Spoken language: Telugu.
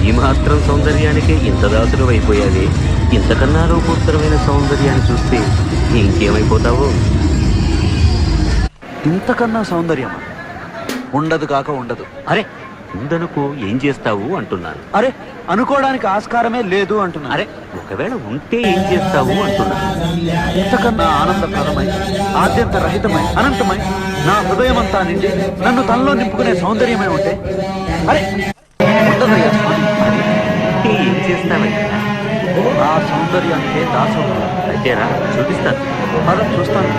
ఈ మాత్రం సౌందర్యానికి ఇంత దాసులు అయిపోయావి. ఇంతకన్నా రూపోత్తరమైన సౌందర్యాన్ని చూస్తే ఇంకేమైపోతావో. ఇంతకన్నా సౌందర్యం ఉండదు కాక ఉండదు. అరే ఉందనుకో ఏం చేస్తావు అంటున్నాను. అరే అనుకోవడానికి ఆస్కారమే లేదు అంటున్నా. అరే ఒకవేళ ఉంటే ఏం చేస్తావు అంటున్నాను. ఇంతకన్నా ఆనందప్రదమై ఆద్యంత రహితమై అనంతమై నా హృదయమంతా నిండి నన్ను తనలో నింపుకునే సౌందర్యమై ఉంటే అరే ఉండదయ్యా స్వామి. అరే ఉంటే ఏం చేస్తావయ్యా? నా సౌందర్యానికే దాసం. అయితే రా చూపిస్తాను. పద చూస్తాను.